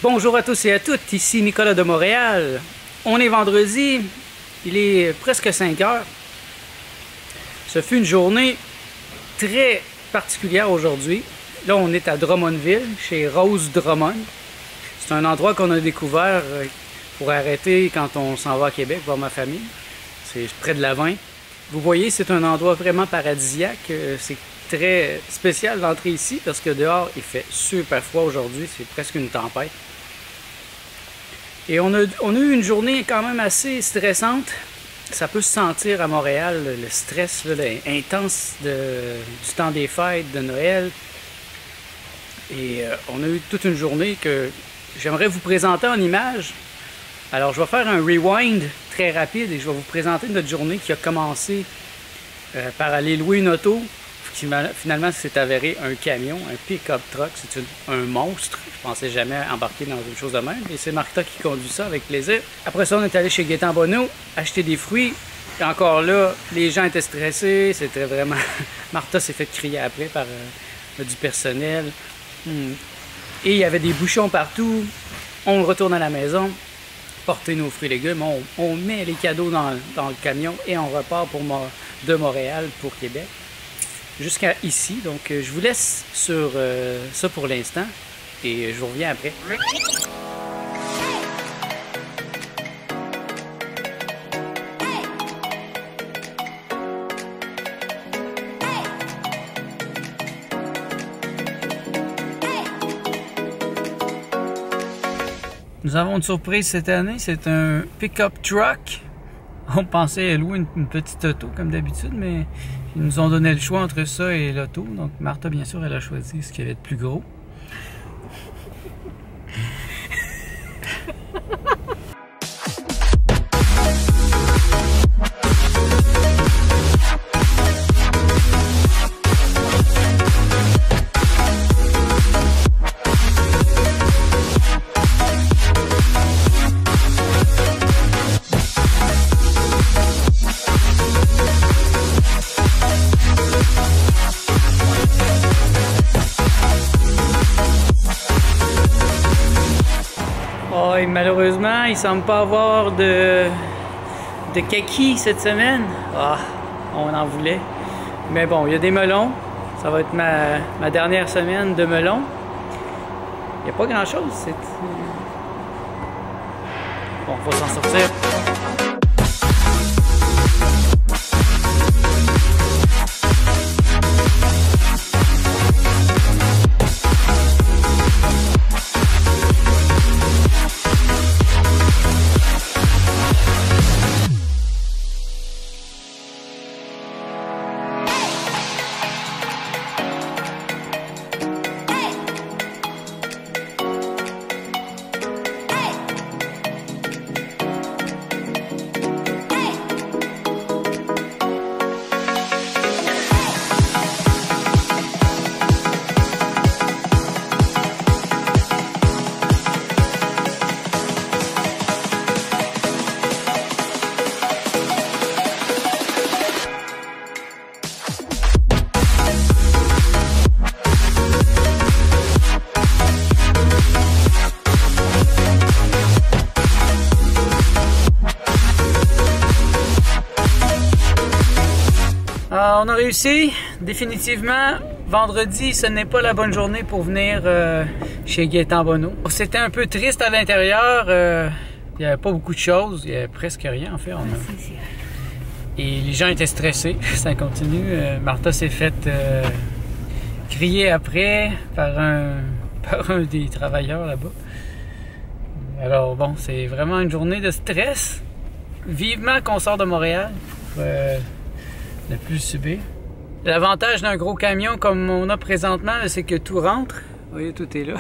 Bonjour à tous et à toutes, ici Nicolas de Montréal. On est vendredi, il est presque 5 heures. Ce fut une journée très particulière aujourd'hui. Là, on est à Drummondville, chez Rose Drummond. C'est un endroit qu'on a découvert pour arrêter quand on s'en va à Québec voir ma famille. C'est près de la 20. Vous voyez, c'est un endroit vraiment paradisiaque. C'est très spécial d'entrer ici parce que dehors, il fait super froid aujourd'hui. C'est presque une tempête. Et on a eu une journée quand même assez stressante. Ça peut se sentir à Montréal, le stress là, intense du temps des fêtes, de Noël. Et on a eu toute une journée que j'aimerais vous présenter en images. Alors je vais faire un rewind très rapide et je vais vous présenter notre journée qui a commencé par aller louer une auto. Finalement, c'est avéré un camion, un pick-up truck. C'est un monstre. Je pensais jamais embarquer dans une chose de même. Et c'est Martha qui conduit ça avec plaisir. Après ça, on est allé chez Gaétan Bonneau acheter des fruits. Et encore là, les gens étaient stressés. C'était vraiment... Martha s'est fait crier après par du personnel. Et il y avait des bouchons partout. On retourne à la maison, porter nos fruits et légumes. On met les cadeaux dans le camion et on repart de Montréal pour Québec. Jusqu'à ici, donc je vous laisse sur ça pour l'instant et je vous reviens après. Nous avons une surprise cette année, c'est un pick-up truck. On pensait louer une petite auto comme d'habitude, mais ils nous ont donné le choix entre ça et l'auto. Donc Martha, bien sûr, elle a choisi ce qui avait de plus gros. Oh, et malheureusement, il ne semble pas avoir de kaki cette semaine. Oh, on en voulait. Mais bon, il y a des melons. Ça va être ma dernière semaine de melons. Il n'y a pas grand-chose. Bon, on va s'en sortir. On a réussi, définitivement. Vendredi, ce n'est pas la bonne journée pour venir chez Gaétan Bonneau. C'était un peu triste à l'intérieur. Il n'y avait pas beaucoup de choses. Il n'y avait presque rien, en fait. Et les gens étaient stressés. Ça continue. Martha s'est faite crier après par un des travailleurs là-bas. Alors bon, c'est vraiment une journée de stress. Vivement qu'on sort de Montréal. Ne plus le subir. L'avantage d'un gros camion comme on a présentement, c'est que tout rentre. Vous voyez, tout est là.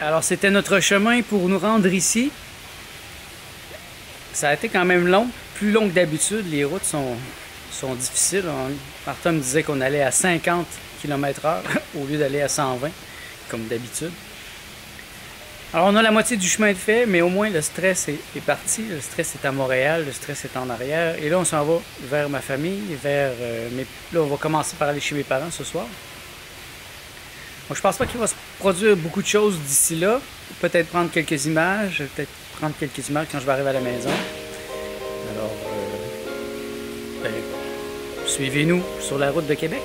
Alors c'était notre chemin pour nous rendre ici. Ça a été quand même long, plus long que d'habitude. Les routes sont difficiles. Martin me disait qu'on allait à 50 km/h au lieu d'aller à 120 comme d'habitude. Alors on a la moitié du chemin de fait, mais au moins le stress est parti. Le stress est à Montréal, le stress est en arrière. Et là on s'en va vers ma famille, Là on va commencer par aller chez mes parents ce soir. Donc, je pense pas qu'il va se produire beaucoup de choses d'ici là. Peut-être prendre quelques images, quand je vais arriver à la maison. Alors, suivez-nous sur la route de Québec.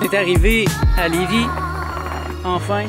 On est arrivé à Lévis, enfin.